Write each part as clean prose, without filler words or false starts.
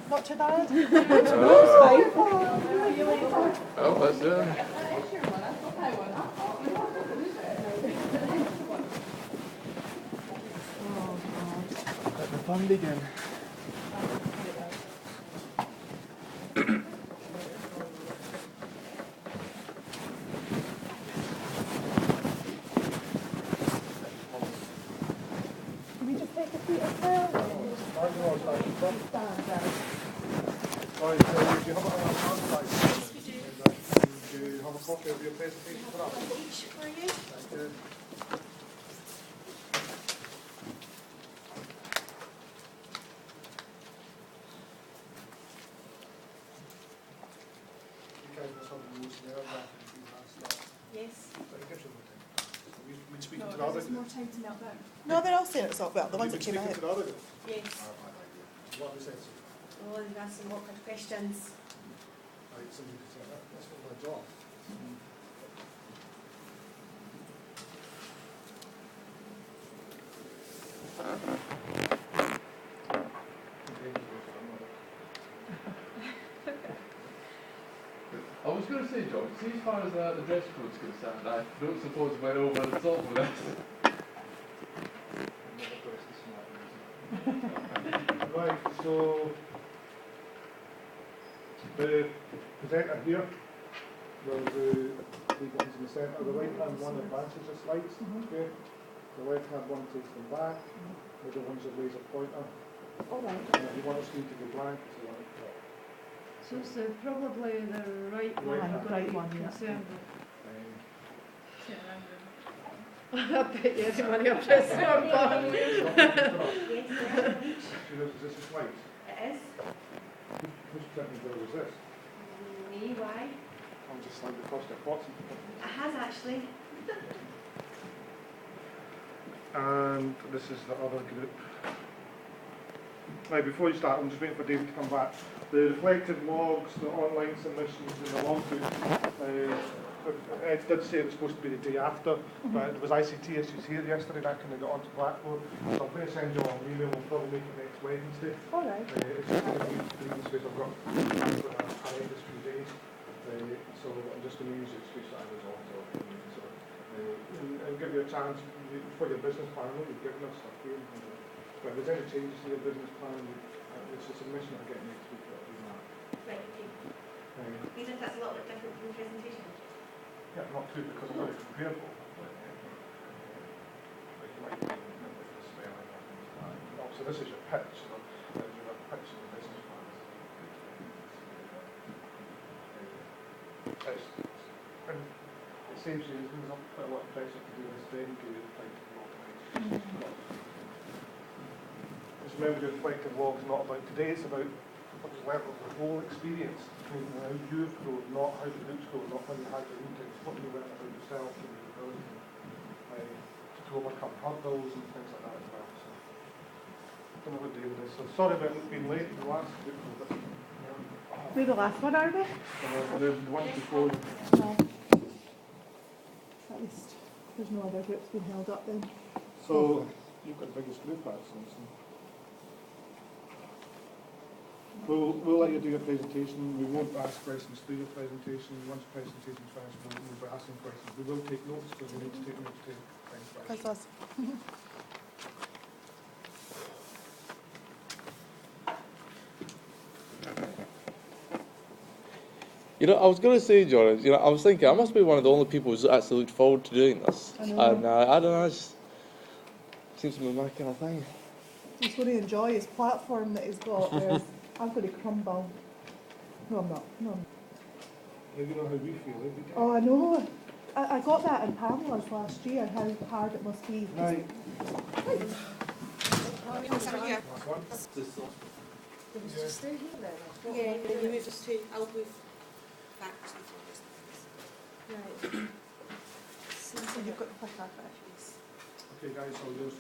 Not too bad. Oh, that's it. Let the fun begin. Can we just take a seat as well? Sorry, so do you have a handbag? Yes, we do. Do you have a copy of your presentation for us? Each for you. Thank you. You guys must have the most nerve wracking few last night. Yes. But it gives you more time. We'd speak No, to the other there's group. more time to melt down. No, they're all saying it's all well. The ones that We'd came speak out. to the other group. Yes. What was it? Oh, they've asked some awkward questions. Right, somebody could say that. That's not my job. I was going to say, John, see as far as the dress code's concerned, I don't suppose we're over the top with this. Right, so the presenter here will do three buttons in the centre. The right hand one advances the slides. Okay. The left hand one takes them back. Middle one's a laser pointer. All right. And if you want the screen to go blank, it's the one at the top. So it's probably the right one. Right I'm hand. going to Right be one, yeah. concerned with. Um, I bet you everybody will press the wrong button. Yes, See, this is a slide. it is. Which technical is this? Me, why? I'm just like the cost of boxing. It has actually. And this is the other group. Now, before you start, I'm just waiting for David to come back. The reflective logs, the online submissions, and the logbook. Ed did say it was supposed to be the day after, but there was ICT issues here yesterday, that kind of got onto Blackboard. So I'm going to send you all an email, we'll probably make it next Wednesday. All right. It's just going to be this week, I've got a horrendous few days. So I'm just going to use the excuse that I was off. And give you a chance for your business plan. I know you've given us stuff here. But if there's any changes to your business plan, it's a submission I get next week. That'll be that. Right, okay. Even if that's a little bit different from the presentation. Yeah, not too, because I'm going to compare both. So this is your pitch, you know, and your pitch in the business plan. And it saves you, there's not quite a lot of pressure to do this then, do you like just remember your reflective log is not about today, it's about what you learned of the whole experience. How you've grown, not how the group's grown, not when you had your meetings, what you learned about yourself and your ability to overcome hurdles and things like that as well. So, I don't know what David is. So sorry about being late. The last group was a bit. We're the last one, are we? The ones before. No. At least there's no other groups being held up then. So you've got the biggest group actually. So. We'll let you do your presentation. We won't ask questions through your presentation. Once the presentation's finished, we'll be asking questions. We will take notes because we need to take notes to find questions. That's us. You know, I was going to say, John, you know, I was thinking I must be one of the only people who's actually looked forward to doing this. I know. And I don't know, it just seems to be my kind of thing. He's going to enjoy his platform that he's got, whereas I'm going to crumble. No, I'm not. No. I'm not. Yeah, you know how we feel every day. Oh, I know. I got that in Pamela's last year, how hard it must be. Right. Last one. Just stay here then? Yeah, then you move us to, I'll move back to the floor. Right. So you've got the quick advert. Okay, guys, so yours.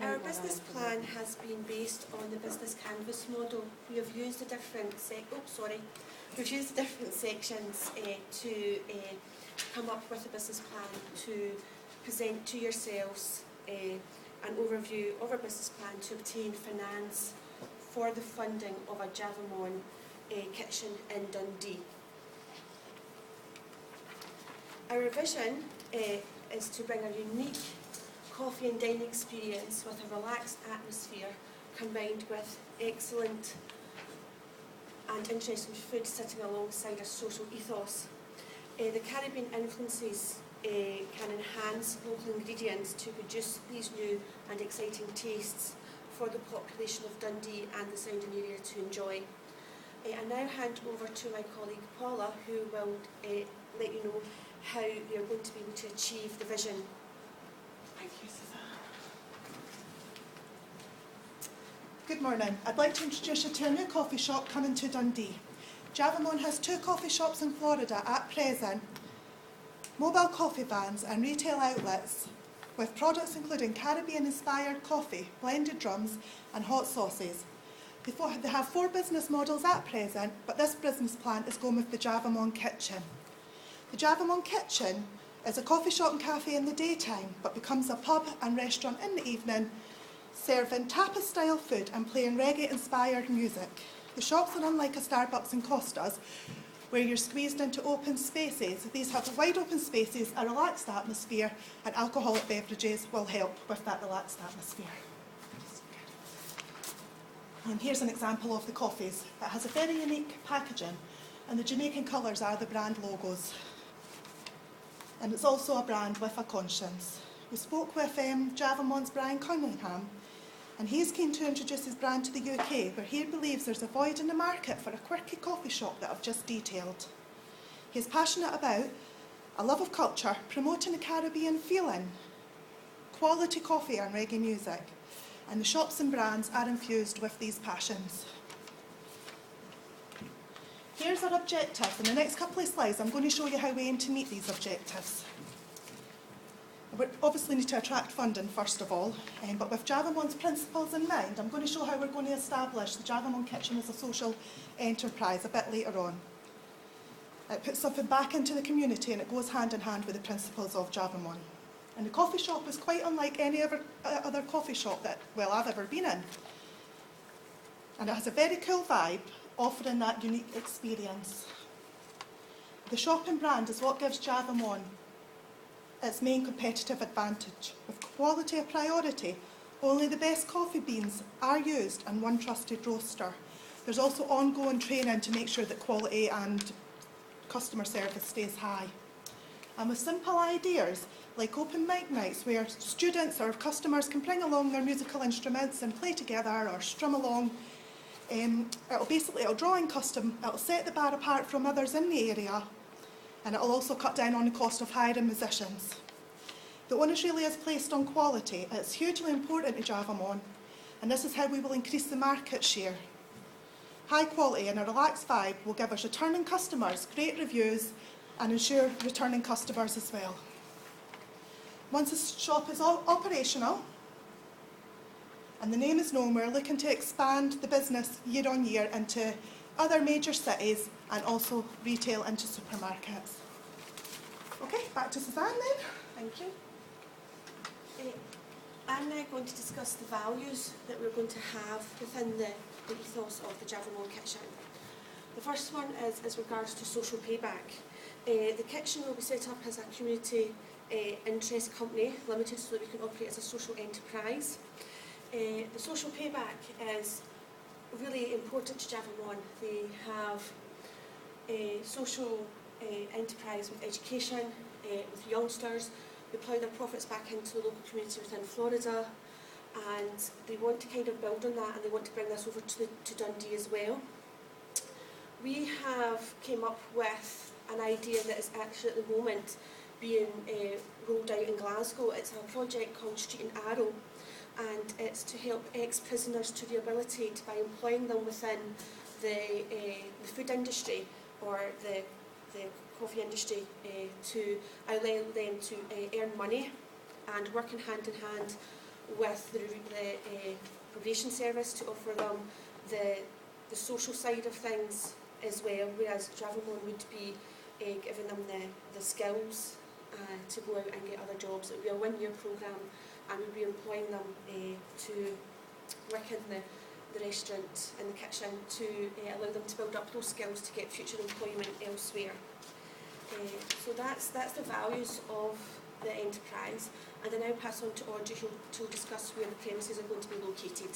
Our business plan has been based on the business canvas model. We have used the different we've used the different sections to come up with a business plan to present to yourselves an overview of our business plan to obtain finance for the funding of a Javamon kitchen in Dundee. Our vision is to bring a unique coffee and dining experience with a relaxed atmosphere combined with excellent and interesting food sitting alongside a social ethos. The Caribbean influences can enhance local ingredients to produce these new and exciting tastes for the population of Dundee and the surrounding area to enjoy. I now hand over to my colleague Paula, who will let you know how we are going to be able to achieve the vision. Thank you, Suzanne. Good morning. I'd like to introduce you to a new coffee shop coming to Dundee. Javamon has 2 coffee shops in Florida at present, mobile coffee vans and retail outlets with products including Caribbean-inspired coffee, blended drums and hot sauces. They have 4 business models at present, but this business plan is going with the Javamon Kitchen. The Javamon Kitchen is a coffee shop and cafe in the daytime, but becomes a pub and restaurant in the evening, serving tapas-style food and playing reggae-inspired music. The shops are unlike a Starbucks and Costa's, where you're squeezed into open spaces. These have wide open spaces, a relaxed atmosphere, and alcoholic beverages will help with that relaxed atmosphere. And here's an example of the coffees. It has a very unique packaging, and the Jamaican colours are the brand logos. And it's also a brand with a conscience. We spoke with Javamon's Brian Cunningham, and he's keen to introduce his brand to the UK, where he believes there's a void in the market for a quirky coffee shop that I've just detailed. He's passionate about a love of culture, promoting a Caribbean feeling, quality coffee and reggae music, and the shops and brands are infused with these passions. Here's our objective. In the next couple of slides, I'm going to show you how we aim to meet these objectives. We obviously need to attract funding first of all, but with Javamon's principles in mind, I'm going to show how we're going to establish the Javamon Kitchen as a social enterprise a bit later on. It puts something back into the community and it goes hand in hand with the principles of Javamon. And the coffee shop is quite unlike any other coffee shop that, well, I've ever been in. And it has a very cool vibe, offering that unique experience. The shop and brand is what gives Javamon its main competitive advantage. With quality a priority, only the best coffee beans are used and one trusted roaster. There's also ongoing training to make sure that quality and customer service stays high. And with simple ideas like open mic nights where students or customers can bring along their musical instruments and play together or strum along, it'll draw in custom, it'll set the bar apart from others in the area, and it'll also cut down on the cost of hiring musicians. The onus really is placed on quality. It's hugely important to Javamon, and this is how we will increase the market share. High quality and a relaxed vibe will give us returning customers great reviews and ensure returning customers as well. Once the shop is operational and the name is known, we're looking to expand the business year on year into other major cities and also retail into supermarkets. Okay, back to Suzanne then. Thank you. I'm now going to discuss the values that we're going to have within the ethos of the Javamon Kitchen. The first one is as regards to social payback. The kitchen will be set up as a community interest company limited so that we can operate as a social enterprise. The social payback is really important to Javamon. They have a social enterprise with education, with youngsters. They plough their profits back into the local community within Florida, and they want to kind of build on that, and they want to bring this over to Dundee as well. We have came up with an idea that is actually at the moment being rolled out in Glasgow. It's a project called Street and Arrow, and it's to help ex-prisoners to rehabilitate by employing them within the food industry or the coffee industry to allow them to earn money and working hand in hand with the probation service to offer them the social side of things as well, whereas Javamon would be giving them the skills to go out and get other jobs. It would be a 1-year programme, and we'd be employing them to work in the restaurant and the kitchen to allow them to build up those skills to get future employment elsewhere. So that's the values of the enterprise, and I now pass on to Audrey who will discuss where the premises are going to be located.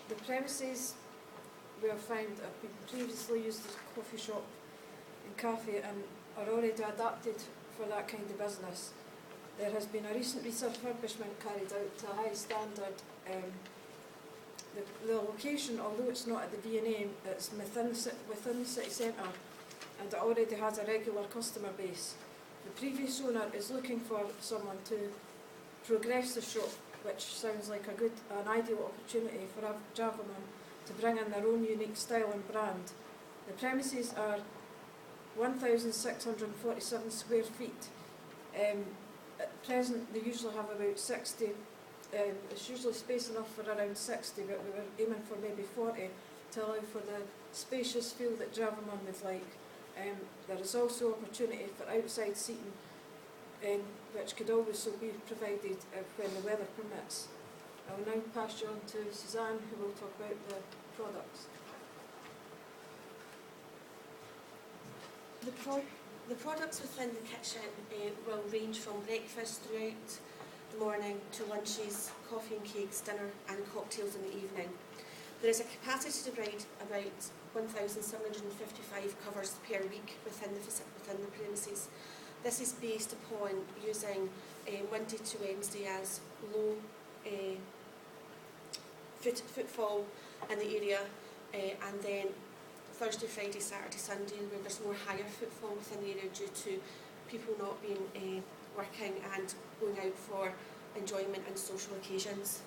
The premises we have found have been previously used as a coffee shop and cafe and are already adapted for that kind of business. There has been a recent refurbishment carried out to a high standard. The location, although it's not at the V&A, it's within the city centre, and it already has a regular customer base. The previous owner is looking for someone to progress the shop, which sounds like an ideal opportunity for Javelin to bring in their own unique style and brand. The premises are 1,647 square feet. At present, they usually have about 60. It's usually space enough for around 60, but we were aiming for maybe 40 to allow for the spacious feel that Javelin would like. There is also opportunity for outside seating, which could also be provided when the weather permits. I will now pass you on to Suzanne, who will talk about the products. The products within the kitchen will range from breakfast throughout the morning to lunches, coffee and cakes, dinner and cocktails in the evening. There is a capacity to provide about 1,755 covers per week within the premises. This is based upon using Monday to Wednesday as low footfall in the area, and then Thursday, Friday, Saturday, Sunday, where there's more higher footfall within the area due to people not being working and going out for enjoyment and social occasions.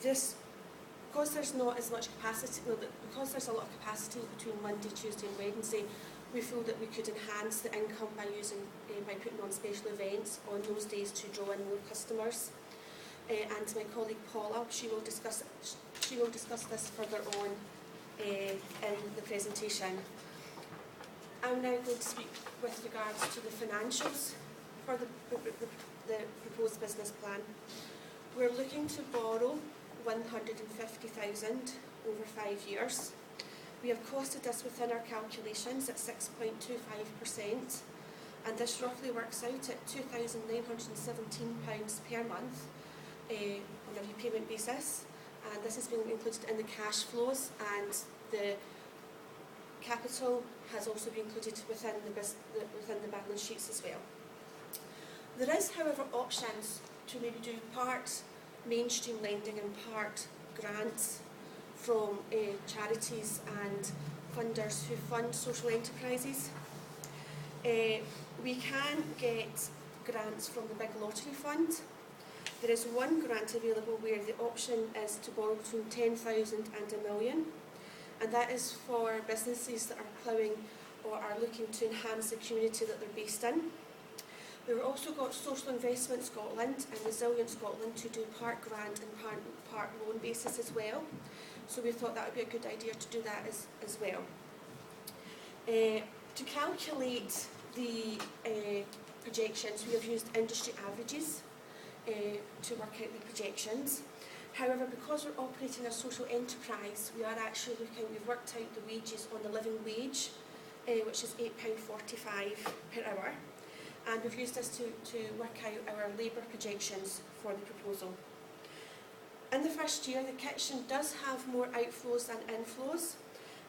Because there's not as much capacity, because there's a lot of capacity between Monday, Tuesday and Wednesday, we feel that we could enhance the income by putting on special events on those days to draw in more customers. And my colleague Paula, she will discuss this further on in the presentation. I'm now going to speak with regards to the financials for the proposed business plan. We're looking to borrow 150,000 over 5 years. We have costed this within our calculations at 6.25%, and this roughly works out at £2,917 per month on a repayment basis, and this has been included in the cash flows, and the capital has also been included within the balance sheets as well. There is, however, options to maybe do part mainstream lending and part grants from charities and funders who fund social enterprises. We can get grants from the Big Lottery Fund. There is one grant available where the option is to borrow between 10,000 and £1 million, and that is for businesses that are ploughing or are looking to enhance the community that they're based in. We've also got Social Investment Scotland and Resilient Scotland to do part grant and part loan basis as well. So we thought that would be a good idea to do that as well. To calculate the projections, we have used industry averages to work out the projections. However, because we're operating a social enterprise, we've worked out the wages on the living wage, which is £8.45 per hour. And we've used this to work out our labour projections for the proposal. In the first year, the kitchen does have more outflows than inflows.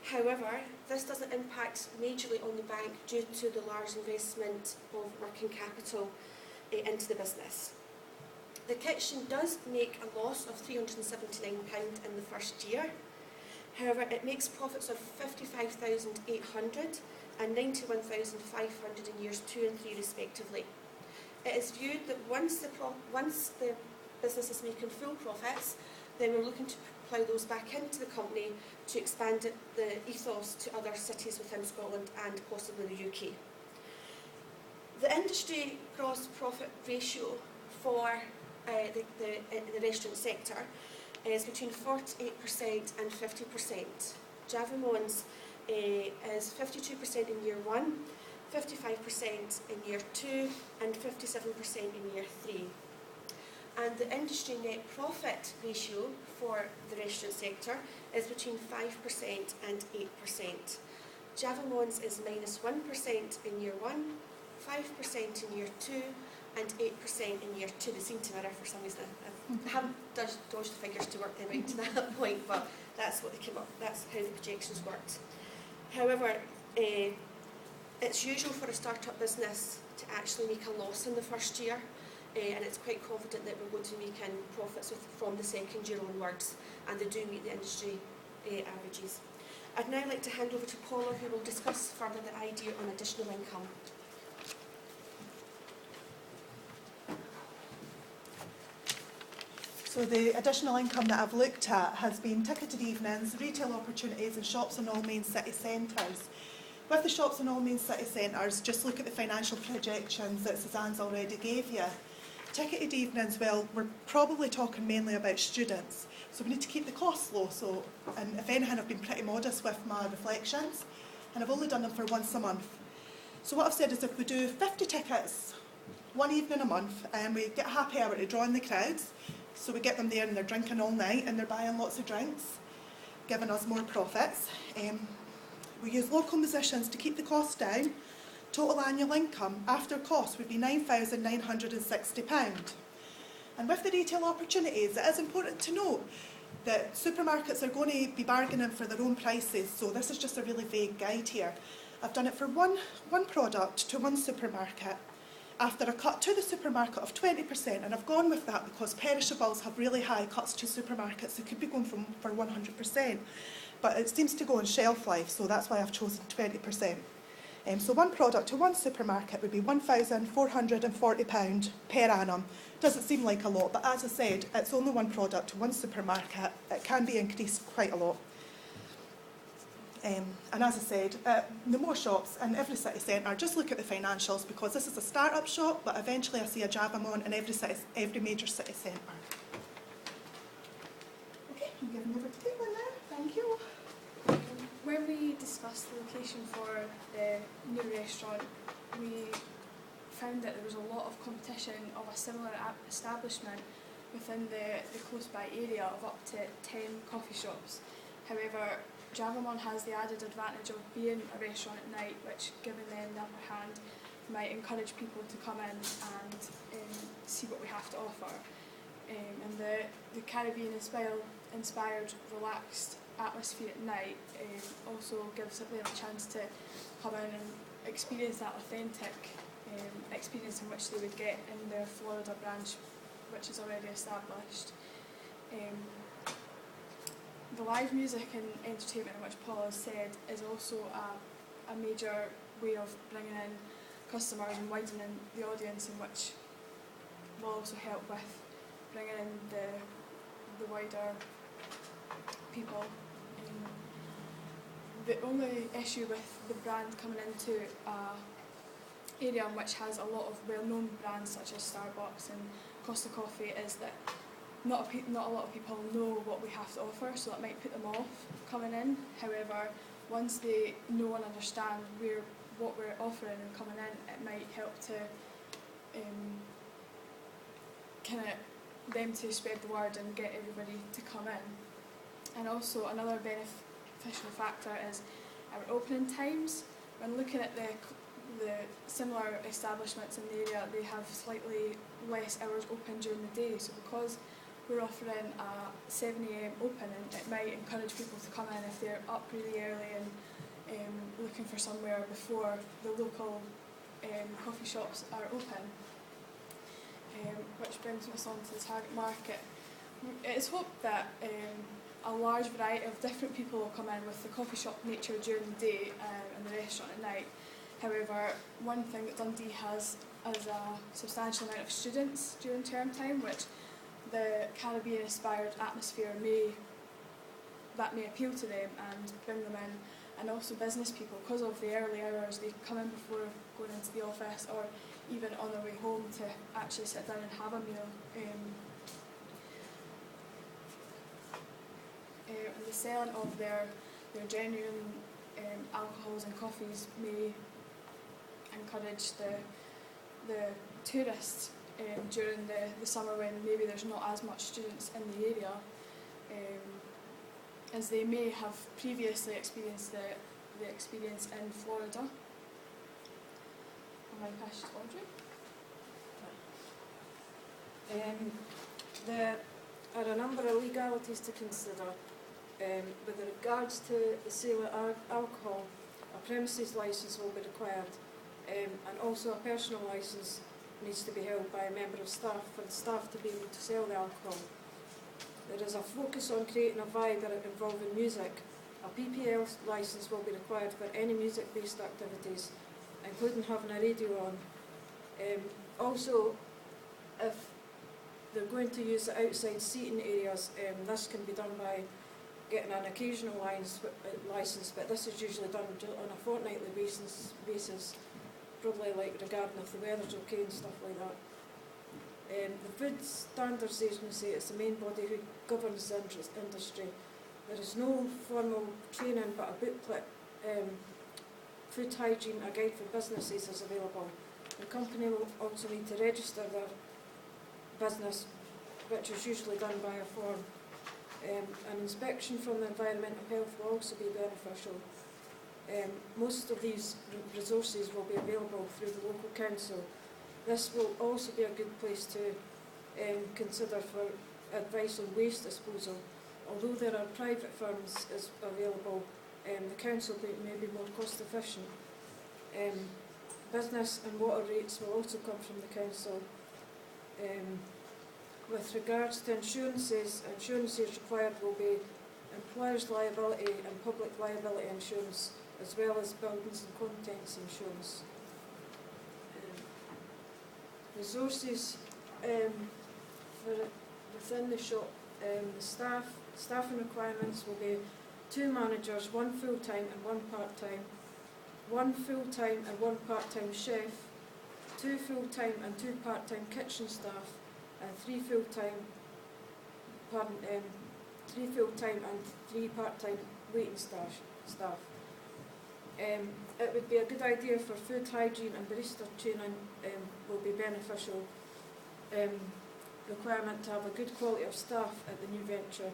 However, this doesn't impact majorly on the bank due to the large investment of working capital into the business. The kitchen does make a loss of £379 in the first year. However, it makes profits of £55,800 and £91,500 in years 2 and 3 respectively. It is viewed that once the business is making full profits, then we're looking to plough those back into the company to expand the ethos to other cities within Scotland and possibly the UK. The industry gross profit ratio for the restaurant sector is between 48% and 50%. Javelmon's is 52% in year 1, 55% in year 2 and 57% in year 3. And the industry net profit ratio for the restaurant sector is between 5% and 8%. Javamons is -1% in year 1, 5% in year 2 and 8% in year 2. They seem to mirror for some reason. I haven't dodged the figures to work them out to that point, but that's what they came up. That's how the projections worked. However, it's usual for a start-up business to actually make a loss in the first year, and it's quite confident that we're going to make in profits from the second year onwards, and they do meet the industry averages. I'd now like to hand over to Paula, who will discuss further the idea on additional income. So the additional income that I've looked at has been ticketed evenings, retail opportunities and shops in all main city centres. With the shops in all main city centres, just look at the financial projections that Suzanne's already gave you. Ticketed evenings, well, we're probably talking mainly about students, so we need to keep the costs low. So, and if anything, I've been pretty modest with my reflections, and I've only done them for once a month. So what I've said is if we do 50 tickets, one evening a month, and we get a happy hour to draw in the crowds, so we get them there and they're drinking all night and they're buying lots of drinks, giving us more profits. We use local musicians to keep the costs down. Total annual income after costs would be £9,960. And with the retail opportunities, it is important to note that supermarkets are going to be bargaining for their own prices, so this is just a really vague guide here. I've done it for one product to one supermarket after a cut to the supermarket of 20%, and I've gone with that because perishables have really high cuts to supermarkets. It could be going for 100%, but it seems to go on shelf life, so that's why I've chosen 20%. So one product to one supermarket would be £1,440 per annum. Doesn't seem like a lot, but as I said, it's only one product to one supermarket. It can be increased quite a lot. And as I said, the more shops in every city centre, just look at the financials, because this is a start-up shop, but eventually I see a Javamon in every major city centre. Okay, I'm giving over to Caitlin now. Thank you. When we discussed the location for the new restaurant, we found that there was a lot of competition of a similar establishment within the close by area of up to 10 coffee shops. However, Javamon has the added advantage of being a restaurant at night, which, given them the upper hand, might encourage people to come in and see what we have to offer. And the Caribbean inspired, relaxed atmosphere at night also gives them a chance to come in and experience that authentic experience in which they would get in their Florida branch, which is already established. The live music and entertainment, in which Paul has said, is also a major way of bringing in customers and widening the audience, in which will also help with bringing in the wider people. The only issue with the brand coming into an area which has a lot of well-known brands such as Starbucks and Costa Coffee is that not a lot of people know what we have to offer, so that might put them off coming in. However, once they know and understand what we're offering and coming in, it might help to them to spread the word and get everybody to come in. And also another beneficial factor is our opening times. When looking at the similar establishments in the area, they have slightly less hours open during the day, so because we're offering a 7 AM opening, it might encourage people to come in if they're up really early and looking for somewhere before the local coffee shops are open. Which brings us on to the target market. It is hoped that a large variety of different people will come in with the coffee shop nature during the day and the restaurant at night. However, one thing that Dundee has is a substantial amount of students during term time, which the Caribbean-inspired atmosphere may appeal to them and bring them in, and also business people, because of the early hours. They come in before going into the office or even on their way home to actually sit down and have a meal. And the selling of their genuine alcohols and coffees may manage the tourists during the summer when maybe there's not as much students in the area, as they may have previously experienced the experience in Florida. I might pass to Audrey. There are a number of legalities to consider. With regards to the sale of alcohol, a premises licence will be required, and also a personal licence needs to be held by a member of staff for the staff to be able to sell the alcohol. There is a focus on creating a vibe involving music. A PPL licence will be required for any music-based activities, including having a radio on. Also, if they're going to use the outside seating areas, this can be done by getting an occasional licence, but this is usually done on a fortnightly basis, probably like regarding if the weather's okay and stuff like that. The Food Standards Agency is the main body who governs the industry. There is no formal training, but a booklet, Food Hygiene, a guide for businesses, is available. The company will also need to register their business, which is usually done by a form. An inspection from the Environmental Health will also be beneficial. Most of these resources will be available through the local council. This will also be a good place to consider for advice on waste disposal. Although there are private firms available, the council may be more cost efficient. Business and water rates will also come from the council. With regards to insurances required will be employers' liability and public liability insurance, as well as buildings and contents insurance. Resources within the shop, the staffing requirements will be 2 managers, 1 full-time and 1 part-time, 1 full-time and 1 part-time chef, 2 full-time and 2 part-time kitchen staff, and 3 full-time and 3 part-time waiting staff. It would be a good idea for food hygiene and barista training will be beneficial. Requirement to have a good quality of staff at the new venture.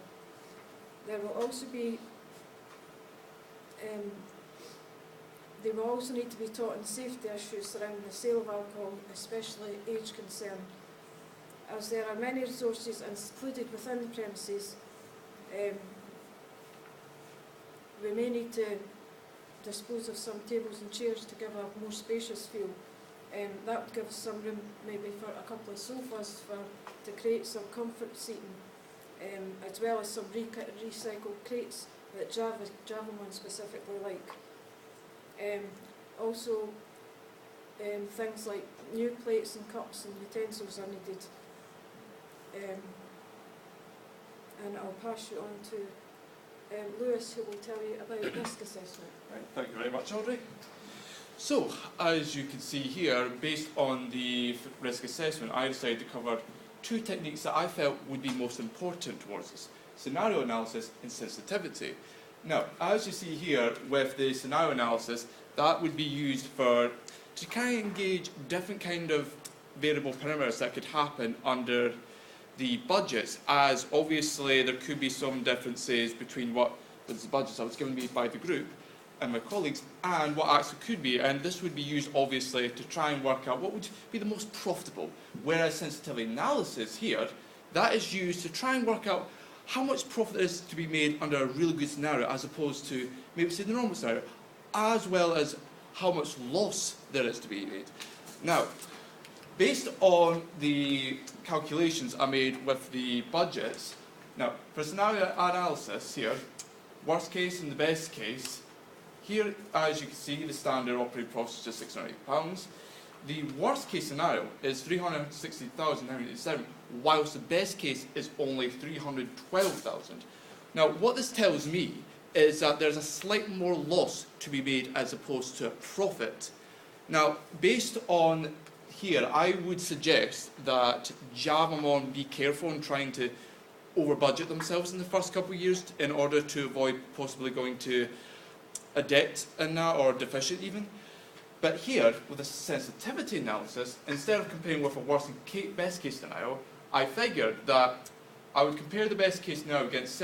There will also be they will also need to be taught on safety issues surrounding the sale of alcohol, especially age concern. As there are many resources included within the premises, we may need to dispose of some tables and chairs to give a more spacious feel. That would give us some room maybe for a couple of sofas to create some comfort seating, as well as some recycled crates that Javaman specifically like. Also, things like new plates and cups and utensils are needed. And I'll pass you on to Lewis, who will tell you about risk assessment. Right, thank you very much, Audrey. So, as you can see here, based on the risk assessment, I decided to cover 2 techniques that I felt would be most important towards this: scenario analysis and sensitivity. Now, as you see here with the scenario analysis, that would be used to kind of engage different kind of variable parameters that could happen under the budgets, as obviously there could be some differences between what was the budgets that was given me by the group and my colleagues and what actually could be, and this would be used obviously to try and work out what would be the most profitable, whereas sensitivity analysis here, that is used to try and work out how much profit there is to be made under a really good scenario as opposed to maybe say the normal scenario, as well as how much loss there is to be made. Now, based on the calculations I made with the budgets, now for scenario analysis here, worst case and the best case, here as you can see the standard operating profit is just £608. The worst case scenario is £360,987, whilst the best case is only £312,000. Now what this tells me is that there's a slight more loss to be made as opposed to a profit. Now based on here, I would suggest that Javamon be careful in trying to over-budget themselves in the first couple of years in order to avoid possibly going to a debt in that, or deficient even. But here, with a sensitivity analysis, instead of comparing with a worst and best case scenario, I figured that I would compare the best case scenario against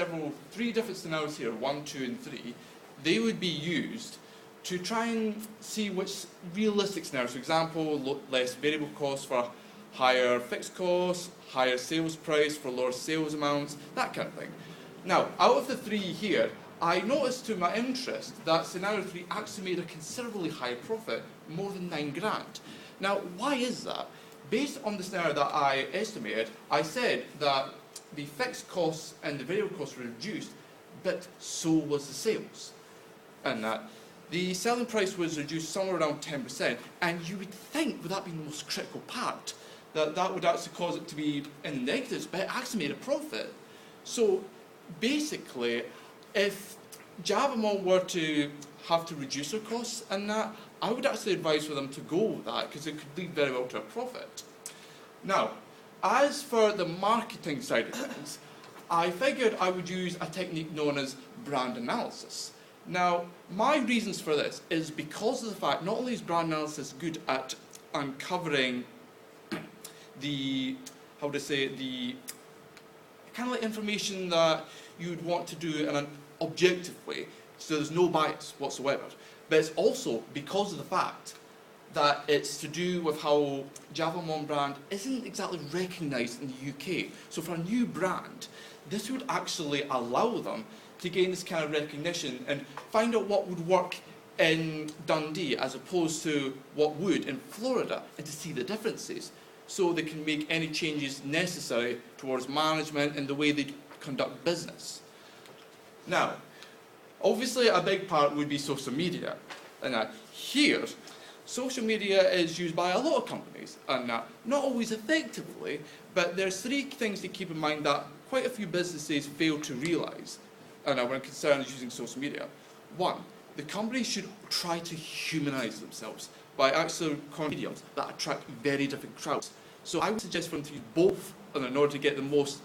three different scenarios here, 1, 2, and 3. They would be used to try and see which realistic scenarios, for example, less variable costs for higher fixed costs, higher sales price for lower sales amounts, that kind of thing. Now, out of the three here, I noticed to my interest that scenario 3 actually made a considerably higher profit, more than 9 grand. Now, why is that? Based on the scenario that I estimated, I said that the fixed costs and the variable costs were reduced, but so was the sales. And that the selling price was reduced somewhere around 10%, and you would think, with that being the most critical part, that that would actually cause it to be in the negatives, but it actually made a profit. So basically, if Javamon were to have to reduce their costs and that, I would actually advise for them to go with that, because it could lead very well to a profit. Now, as for the marketing side of things, I figured I would use a technique known as brand analysis. Now, my reasons for this is because of the fact not only is brand analysis good at uncovering the kind of like information that you'd want to do in an objective way, so there's no bias whatsoever. But it's also because of the fact that it's to do with how Javamon brand isn't exactly recognised in the UK. So for a new brand, this would actually allow them to gain this kind of recognition and find out what would work in Dundee as opposed to what would in Florida, and to see the differences, so they can make any changes necessary towards management and the way they conduct business. Now, obviously a big part would be social media, and here, social media is used by a lot of companies, and not always effectively, but there's 3 things to keep in mind that quite a few businesses fail to realise, and when concerned using social media. 1, the company should try to humanise themselves by actually mediums that attract very different crowds. So I would suggest for them to use both in order to get the most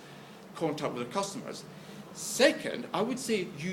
contact with their customers. Second, I would say use